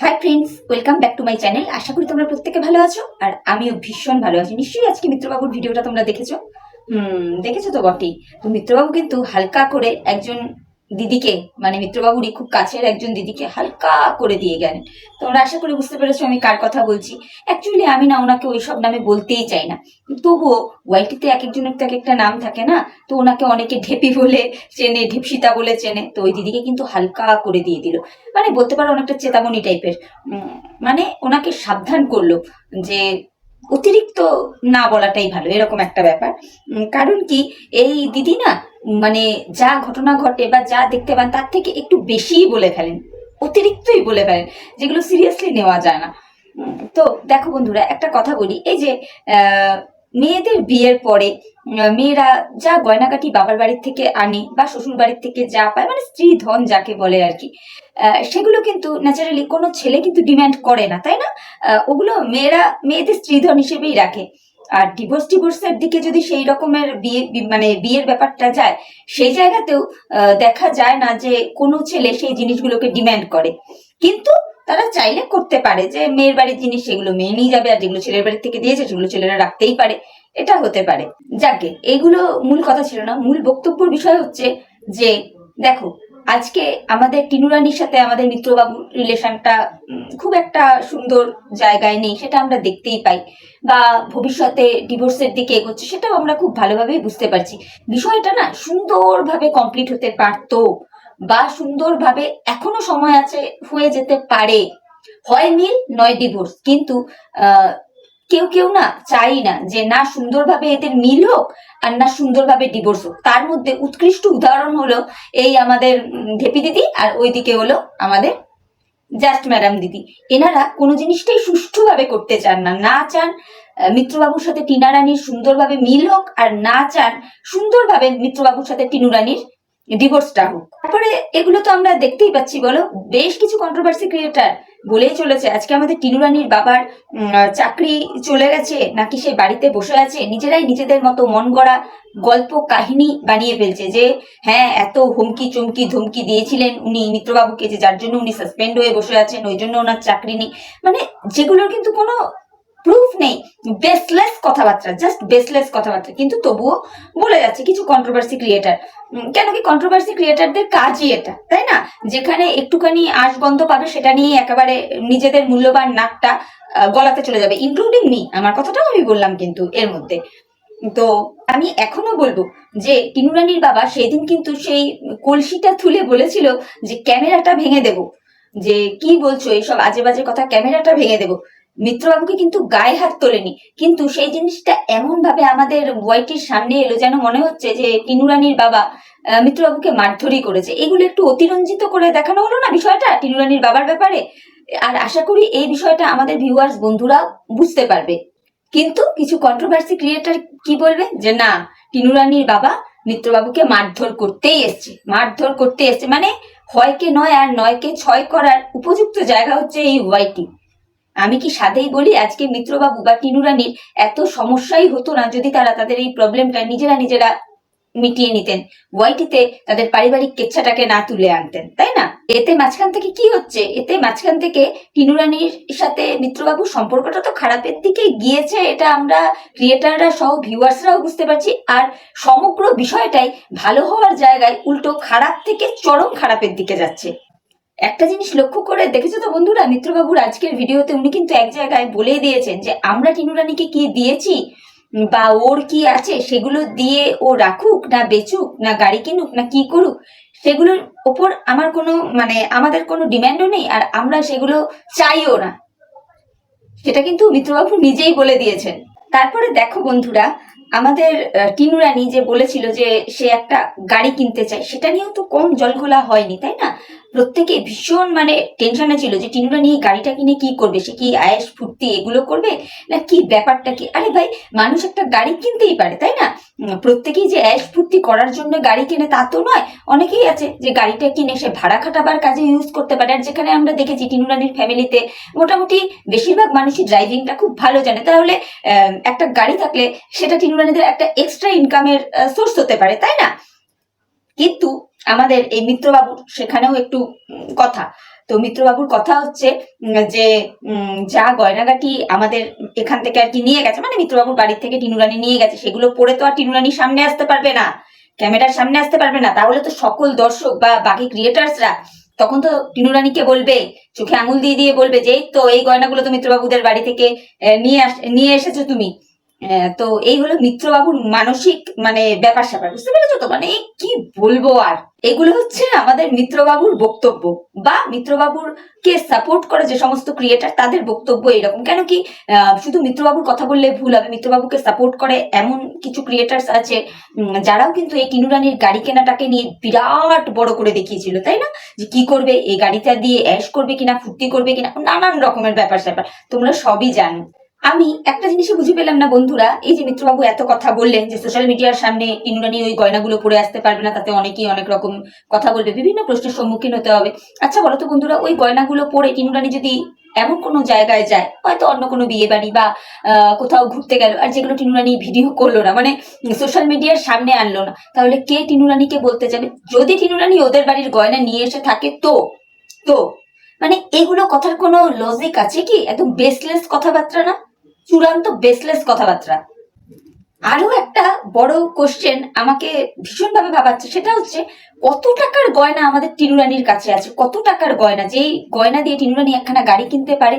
High friends, welcome back to my channel. আশা করি তোমরা প্রত্যেকে ভালো আছো আর আমিও ভীষণ ভালো আছি। নিশ্চয়ই আজকে মিত্রবাবুর ভিডিওটা তোমরা দেখেছো। দেখেছো তো বটেই। তো মিত্রবাবু কিন্তু হালকা করে একজন দিদিকে, মানে মিত্রবাবুরই খুব কাছের একজন দিদিকে হালকা করে দিয়ে গেলেন। তোমরা আশা করি বুঝতে পেরেছো আমি কার কথা বলছি। অ্যাকচুয়ালি আমি না ওনাকে ওইসব নামে বলতেই চাই না, তবুও ওয়াইটিতে এক একজনের তো এক একটা নাম থাকে না। তো ওনাকে অনেকে ঢেপি বলে চেনে, ঢিপসিতা বলে চেনে। তো ওই দিদিকে কিন্তু হালকা করে দিয়ে দিল, মানে বলতে পারো অনেকটা চেতাবনী টাইপের। মানে ওনাকে সাবধান করলো যে অতিরিক্ত না বলাটাই ভালো, এরকম একটা ব্যাপার। কারণ কি, এই দিদি না, মানে যা ঘটনা ঘটে বা যা দেখতে পান তার থেকে একটু বেশিই বলে ফেলেন, অতিরিক্তই বলে ফেলেন, যেগুলো সিরিয়াসলি নেওয়া যায় না। তো দেখো বন্ধুরা, একটা কথা বলি, এই যে মেয়েদের বিয়ের পরে মেয়েরা যা গয়নাগাটি বাবার বাড়ির থেকে আনে বা শ্বশুর বাড়ির থেকে যা পায়, মানে স্ত্রী ধন যাকে বলে আর কি, সেগুলো কিন্তু ন্যাচারালি কোনো ছেলে কিন্তু ডিমান্ড করে না, তাই না? ওগুলো মেয়েরা মেয়েদের স্ত্রী ধন হিসেবেই রাখে। আর ডিভোর্সের দিকে যদি সেই রকমের মানে বিয়ের ব্যাপারটা যায়, সেই জায়গাতেও দেখা যায় না যে কোনো ছেলে সেই জিনিসগুলোকে ডিমান্ড করে। কিন্তু তারা চাইলে করতে পারে যে মেয়ের বাড়ির জিনিস সেগুলো মেয়ে নিয়ে যাবে, আর যেগুলো ছেলের বাড়ির থেকে দিয়েছে সেগুলো ছেলেরা রাখতেই পারে। এটা হতে পারে। যাকে এইগুলো মূল কথা ছিল না, মূল বক্তব্যের বিষয় হচ্ছে যে দেখো, আজকে আমাদের টিনু রানীর সাথে আমাদের মিত্রবাবুর রিলেশনটা খুব একটা সুন্দর জায়গায় নেই, সেটা আমরা দেখতেই পাই। বা ভবিষ্যতে ডিভোর্সের দিকে এগোচ্ছে, সেটাও আমরা খুব ভালোভাবেই বুঝতে পারছি। বিষয়টা না সুন্দরভাবে কমপ্লিট হতে পারতো, বা সুন্দরভাবে এখনো সময় আছে, হয়ে যেতে পারে। হয় মিল নয় ডিভোর্স, কিন্তু কেউ কেউ না চাই না যে না সুন্দরভাবে এদের মিল হোক আর না সুন্দরভাবে ডিভোর্স হোক। তার মধ্যে উৎকৃষ্ট উদাহরণ হলো এই আমাদের ঢেপি দিদি, আর ওইদিকে হলো আমাদের জাস্ট ম্যাডাম দিদি। এনারা কোনো জিনিসটাই সুষ্ঠুভাবে করতে চান না, না চান মিত্রবাবুর সাথে টিনা রানীর সুন্দরভাবে মিল হোক, আর না চান সুন্দরভাবে মিত্রবাবুর সাথে টিনু রানীর ডিভোর্সটা হোক। তারপরে এগুলো তো আমরা দেখতেই পাচ্ছি, বলো, বেশ কিছু কন্ট্রোভার্সি ক্রিয়েটার বলেই চলেছে আজকে আমাদের টিনু রানীর বাবার চাকরি চলে গেছে, নাকি সে বাড়িতে বসে আছে, নিজেরাই নিজেদের মতো মন গড়া গল্প কাহিনী বানিয়ে ফেলছে যে হ্যাঁ, এত হুমকি চুমকি ধমকি দিয়েছিলেন উনি মিত্রবাবুকে, যে যার জন্য উনি সাসপেন্ড হয়ে বসে আছেন, ওই জন্য ওনার চাকরি নেই। মানে যেগুলোর কিন্তু কোনো প্রুফ নেই, বেসলেস কথাবার্তা, জাস্ট বেসলেস কথাবার্তা, কিন্তু তবুও বলে যাচ্ছে কিছু কন্ট্রোভার্সি ক্রিয়েটার। কেন কি, কন্ট্রোভার্সি ক্রিয়েটারদের কাজই এটা, তাই না? যেখানে একটুখানি আশগন্ধ পাবে সেটা নিয়ে একেবারে নিজেদের মূল্যবান নাকটা গলাতে চলে যাবে, ইনক্লুডিং মি। আমার কথাটাও আমি বললাম কিন্তু এর মধ্যে। তো আমি এখনো বলবো যে টিনু রানীর বাবা সেদিন কিন্তু সেই কলসিটা তুলে বলেছিল যে ক্যামেরাটা ভেঙে দেব, যে কি বলছো এইসব আজে বাজে কথা, ক্যামেরাটা ভেঙে দেব। মিত্রবাবুকে কিন্তু গায়ে হাত তোলেনি, কিন্তু সেই জিনিসটা এমন ভাবে আমাদের ওয়াইটির সামনে এলো যেন মনে হচ্ছে যে টিনু রানীর বাবা মিত্রবাবুকে মারধরই করেছে। এগুলো একটু অতিরঞ্জিত করে দেখানো হলো না বিষয়টা টিনু রানীর বাবার ব্যাপারে। আর আশা করি এই বিষয়টা আমাদের ভিউয়ার্স বন্ধুরা বুঝতে পারবে। কিন্তু কিছু কন্ট্রোভার্সি ক্রিয়েটার কি বলবে যে না, টিনু রানীর বাবা মিত্রবাবুকে মারধর করতেই এসছে, মারধর করতে এসছে, মানে হয়কে নয় আর নয়কে ছয় করার উপযুক্ত জায়গা হচ্ছে এই ওয়াইটি। আমি কি সাধেই বলি আজকে মিত্রবাবু বা টিনু রানীর এত সমস্যাই হতো না যদি তারা তাদের এই প্রবলেমটা নিজেরা নিজেরা মিটিয়ে নিতেন, ওয়াইটিতে তাদের পারিবারিক কেচ্ছাটাকে না তুলে আনতেন, তাই না? এতে মাঝখান থেকে কি হচ্ছে, এতে মাঝখান থেকে টিনু রানীর সাথে মিত্রবাবুর সম্পর্কটা তো খারাপের দিকে গিয়েছে, এটা আমরা ক্রিয়েটাররা সহ ভিউয়ার্সরাও বুঝতে পারছি। আর সমগ্র বিষয়টাই ভালো হওয়ার জায়গায় উল্টো খারাপ থেকে চরম খারাপের দিকে যাচ্ছে। একটা জিনিস লক্ষ্য করে দেখেছো তো বন্ধুরা, মিত্রবাবুর আজকের ভিডিওতে উনি কিন্তু এক জায়গায় বলে দিয়েছেন যে আমরা টিনু রানীকে কি দিয়েছি বা ওর কি আছে সেগুলো দিয়ে ও রাখুক না বেচুক না গাড়ি কিনুক না কি করুক, সেগুলোর ওপর আমার কোনো, মানে আমাদের কোনো ডিমান্ডও নেই, আর আমরা সেগুলো চাইও না। সেটা কিন্তু মিত্রবাবু নিজেই বলে দিয়েছেন। তারপরে দেখো বন্ধুরা, আমাদের টিনু রানী যে বলেছিল যে সে একটা গাড়ি কিনতে চায়, সেটা নিয়েও তো কম জলঘোলা হয়নি, তাই না? প্রত্যেকে ভীষণ মানে টেনশনে ছিল যে টিনু রানী গাড়িটা কিনে কি করবে, সে কি আয়েশ ফুর্তি এগুলো করবে না কি, ব্যাপারটা কি? আরে ভাই, মানুষ একটা গাড়ি কিনতেই পারে, তাই না? প্রত্যেকেই যে আয়েশ ফুর্তি করার জন্য গাড়ি কিনে তা তো নয়। অনেকেই আছে যে গাড়িটা কিনে সে ভাড়া খাটাবার কাজে ইউজ করতে পারে। আর যেখানে আমরা দেখেছি টিনু রানীর ফ্যামিলিতে মোটামুটি বেশিরভাগ মানুষই ড্রাইভিংটা খুব ভালো জানে, তাহলে একটা গাড়ি থাকলে সেটা টিনু রানীদের একটা এক্সট্রা ইনকামের সোর্স হতে পারে, তাই না? কিন্তু আমাদের এই মিত্রবাবুর সেখানেও একটু কথা, তো মিত্রবাবুর কথা হচ্ছে যে যা গয়নাগাটি আমাদের এখান থেকে আর কি নিয়ে গেছে, মানে মিত্রবাবুর বাড়ি থেকে টিনু রানী নিয়ে গেছে, সেগুলো পরে তো আর টিনু রানীর সামনে আসতে পারবে না, ক্যামেরার সামনে আসতে পারবে না। তাহলে তো সকল দর্শক বা বাকি ক্রিয়েটার্সরা তখন তো টিনু রানীকে বলবে, চোখে আঙুল দিয়ে দিয়ে বলবে যে এই তো এই গয়নাগুলো তো মিত্রবাবুদের বাড়ি থেকে নিয়ে এসেছো তুমি। তো এই হলো মিত্রবাবুর মানসিক মানে ব্যাপার স্যাপার, বুঝতে পেরেছো তো? মানে কি বলবো আর, এগুলো হচ্ছে আমাদের মিত্রবাবুর বক্তব্য বা মিত্রবাবুর কে সাপোর্ট করে যে সমস্ত ক্রিয়েটার তাদের বক্তব্য এরকম। কেন কি শুধু মিত্রবাবুর কথা বললে ভুল হবে, মিত্রবাবুকে সাপোর্ট করে এমন কিছু ক্রিয়েটার্স আছে যারাও কিন্তু এই টিনু রানীর গাড়ি কেনাটাকে নিয়ে বিরাট বড় করে দেখিয়েছিল, তাই না? যে কি করবে, এই গাড়িটা দিয়ে অ্যাশ করবে কিনা, ফুর্তি করবে কিনা, নানান রকমের ব্যাপার স্যাপার তোমরা সবই জানো। আমি একটা জিনিসই বুঝে পেলাম না বন্ধুরা, এই যে মিত্রবাবু এত কথা বললেন যে সোশ্যাল মিডিয়ার সামনে টিনু রানী ওই গয়নাগুলো পরে আসতে পারবে না, তাতে অনেকেই অনেক রকম কথা বলবে, বিভিন্ন প্রশ্নের সম্মুখীন হতে হবে। আচ্ছা বলো তো বন্ধুরা, ওই গয়নাগুলো পরে টিনু রানী যদি এমন কোনো জায়গায় যায়, হয়তো অন্য কোনো বিয়ে বাড়ি বা কোথাও ঘুরতে গেল, আর যেগুলো টিনু রানী ভিডিও করলো না, মানে সোশ্যাল মিডিয়ার সামনে আনলো না, তাহলে কে টিনু রানীকে বলতে যাবে? যদি টিনু রানী ওদের বাড়ির গয়না নিয়ে এসে থাকে তো তো মানে এগুলো কথার কোনো লজিক আছে কি? একদম বেসলেস কথাবার্তা না, চূড়ান্ত বেসলেস কথাবার্তা। আরো একটা বড় কোশ্চেন আমাকে ভীষণভাবে ভাবাচ্ছে, সেটা হচ্ছে কত টাকার গয়না আমাদের টিনু রানীর কাছে আছে? কত টাকার গয়না, যেই গয়না দিয়ে টিনু রানী একখানা গাড়ি কিনতে পারে।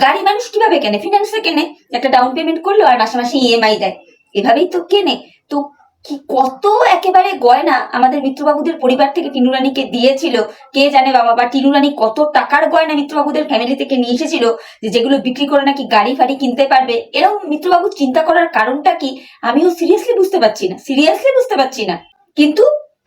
গাড়ি মানুষ কিভাবে কেনে? ফিনান্সে কেনে, একটা ডাউন পেমেন্ট করলো আর মাসে মাসে ইএমআই দেয়, এভাবেই তো কেনে। তো কি কত একেবারে গয়না আমাদের মিত্রবাবুদের পরিবার থেকে টিনু রানীকে দিয়েছিল কে জানে বাবা, বা টিনু রানী কত টাকার গয়না মিত্রবাবুদের ফ্যামিলি থেকে নিয়ে এসেছিল যেগুলো বিক্রি করে নাকি গাড়ি ফাড়ি কিনতে পারবে। এরকম মিত্রবাবু চিন্তা করার কারণটা কি আমিও সিরিয়াসলি বুঝতে পারছি না। কিন্তু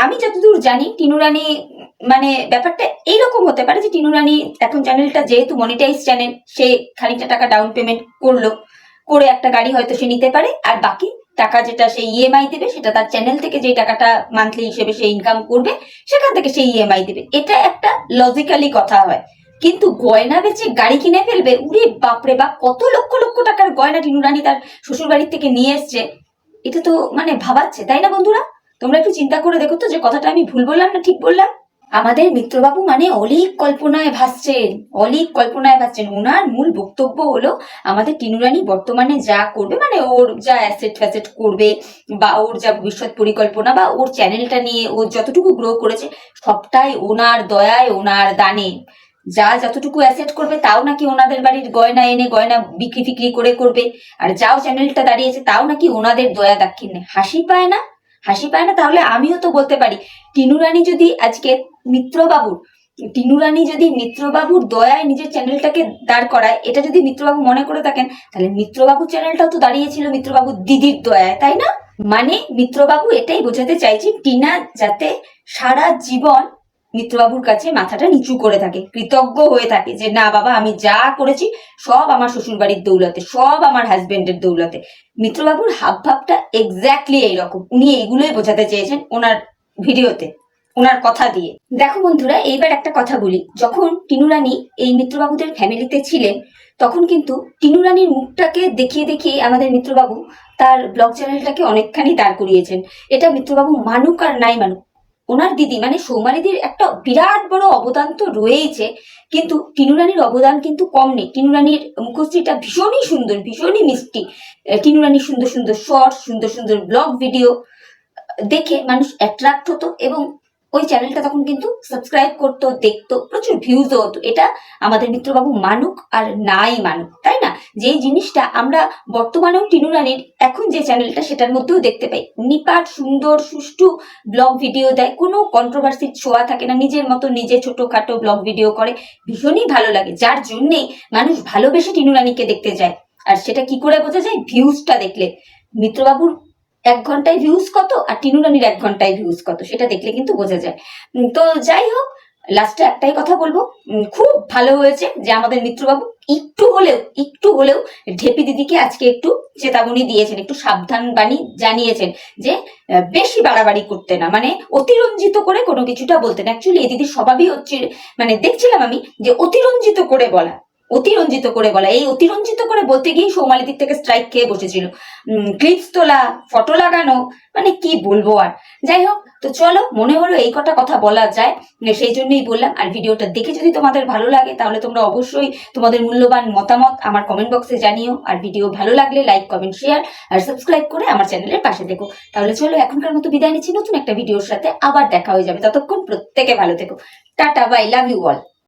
আমি যতদূর জানি টিনু রানী মানে ব্যাপারটা এইরকম হতে পারে যে টিনু রানী এখন চ্যানেলটা যেহেতু মনিটাইজ চ্যানেল, সে খানিকটা টাকা ডাউন পেমেন্ট করে একটা গাড়ি হয়তো সে নিতে পারে, আর বাকি টাকা যেটা সে ইএমআই দেবে সেটা তার চ্যানেল থেকে যে টাকাটা মান্থলি হিসেবে সে ইনকাম করবে সেখান থেকে সে ইএমআই দেবে। এটা একটা লজিক্যালি কথা হয়। কিন্তু গয়না বেচে গাড়ি কিনে ফেলবে, উরে বাপরে বাপ, কত লক্ষ লক্ষ টাকার গয়না টিনু রানী তার শ্বশুর বাড়ির থেকে নিয়ে এসছে। এটা তো মানে ভাবাচ্ছে, তাই না বন্ধুরা? তোমরা একটু চিন্তা করে দেখো তো যে কথাটা আমি ভুল বললাম না ঠিক বললাম? আমাদের মিত্রবাবু মানে অলীক কল্পনায় ভাসছেন। ওনার মূল বক্তব্য হলো আমাদের টিনু রানী বর্তমানে যা করবে, মানে ওর যা অ্যাসেট ফ্যাসেট করবে বা ওর যা ভবিষ্যৎ পরিকল্পনা বা ওর চ্যানেলটা নিয়ে ও যতটুকু গ্রো করেছে সবটাই ওনার দয়ায়, ওনার দানে। যা যতটুকু অ্যাসেট করবে তাও নাকি ওনাদের বাড়ির গয়না এনে গয়না বিক্রি ফিক্রি করে করবে, আর যাও চ্যানেলটা দাঁড়িয়েছে তাও নাকি ওনাদের দয়া দাক্ষিণ্যে। হাসি পায় না? তাহলে আমিও তো বলতে পারি, টিনু রানী যদি আজকে মিত্রবাবুর দয়ায় নিজের চ্যানেলটাকে দাঁড় করায়, এটা যদি মিত্রবাবু মনে করে থাকেন, তাহলে মিত্রবাবুর চ্যানেলটাও তো দাঁড়িয়েছিল মিত্রবাবুর দিদির দয়ায়, তাই না? মানে মিত্রবাবু এটাই বোঝাতে চাইছেন টিনা যাতে সারা জীবন মিত্রবাবুর কাছে মাথাটা নিচু করে থাকে, কৃতজ্ঞ হয়ে থাকে যে না বাবা, আমি যা করেছি সব আমার শ্বশুর বাড়ির দৌলতে, সব আমার হাজবেন্ডের দৌলতে। মিত্রবাবুর হাবভাবটা এক্স্যাক্টলি এইরকম, উনি এইগুলোই বোঝাতে চেয়েছেন ওনার ভিডিওতে, ওনার কথা দিয়ে। দেখো বন্ধুরা, এইবার একটা কথা বলি, যখন টিনু রানী এই মিত্রবাবুদের ফ্যামিলিতে ছিলেন তখন কিন্তু টিনু রানীর মুখটাকে দেখিয়ে দেখিয়ে আমাদের মিত্রবাবু তার ব্লগ চ্যানেলটাকে অনেকখানি দাঁড় করিয়েছেন। এটা মিত্রবাবু মানুক আর নাই মানুক, ওনার দিদি মানে সৌমালিদির একটা বিরাট বড় অবদান তো রয়েছে, কিন্তু টিনু রানীর অবদান কিন্তু কম নেই। টিনু রানীর মুখশ্রীটা ভীষণই সুন্দর, ভীষণই মিষ্টি। টিনু রানীর সুন্দর সুন্দর শর্ট, সুন্দর সুন্দর ব্লগ ভিডিও দেখে মানুষ অ্যাট্রাক্ট হতো এবং ওই চ্যানেলটা তখন কিন্তু সাবস্ক্রাইব করতো, দেখতো, প্রচুর ভিউজও হতো। এটা আমাদের মিত্রবাবু মানুক আর নাই মানুক, তাই না? যে জিনিসটা আমরা বর্তমানেও টিনু রানীর এখন যে চ্যানেলটা সেটার মধ্যেও দেখতে পাই, নিপাট সুন্দর সুষ্ঠু ব্লগ ভিডিও দেয়, কোনো কন্ট্রোভার্সির ছোঁয়া থাকে না, নিজের মতো নিজে ছোটখাটো ব্লগ ভিডিও করে, ভীষণই ভালো লাগে, যার জন্যেই মানুষ ভালোবেসে টিনু রানীকে দেখতে যায়। আর সেটা কি করে বোঝা যায়? ভিউজটা দেখলে। মিত্রবাবুর 1 ঘন্টায় ভিউজ কত আর টিনু রানীর 1 ঘন্টায় ভিউজ কত সেটা দেখলে কিন্তু বোঝা যায়। তো যাই হোক, লাস্টে একটাই কথা বলবো, খুব ভালো হয়েছে যে আমাদের মিত্রবাবু একটু হলেও ঢেপি দিদিকে আজকে একটু চেতাবনী দিয়েছেন, একটু সাবধান বাণী জানিয়েছেন যে বেশি বাড়াবাড়ি করতে না, মানে অতিরঞ্জিত করে কোনো কিছুটা বলতে না। অ্যাকচুয়ালি এই দিদির স্বভাবই হচ্ছে, মানে দেখছিলাম আমি যে অতিরঞ্জিত করে বলা, অতিরঞ্জিত করে বলা। এই অতিরঞ্জিত করে বলতে গিয়ে সৌমালিদির থেকে স্ট্রাইক খেয়ে বসেছিল। ক্লিপস তোলা, ফটো লাগানো, মানে কি বলবো আর। যাই হোক, তো চলো, মনে হলো এই কটা কথা বলা যায়, সেই জন্যই বললাম। আর ভিডিওটা দেখে যদি তোমাদের ভালো লাগে তাহলে তোমরা অবশ্যই তোমাদের মূল্যবান মতামত আমার কমেন্ট বক্সে জানিও। আর ভিডিও ভালো লাগলে লাইক, কমেন্ট, শেয়ার আর সাবস্ক্রাইব করে আমার চ্যানেলের পাশে দেখো। তাহলে চলো, এখনকার মতো বিদায় নিচ্ছি, নতুন একটা ভিডিওর সাথে আবার দেখা হয়ে যাবে। ততক্ষণ প্রত্যেকে ভালো থেকো। Tata, bye, love you all.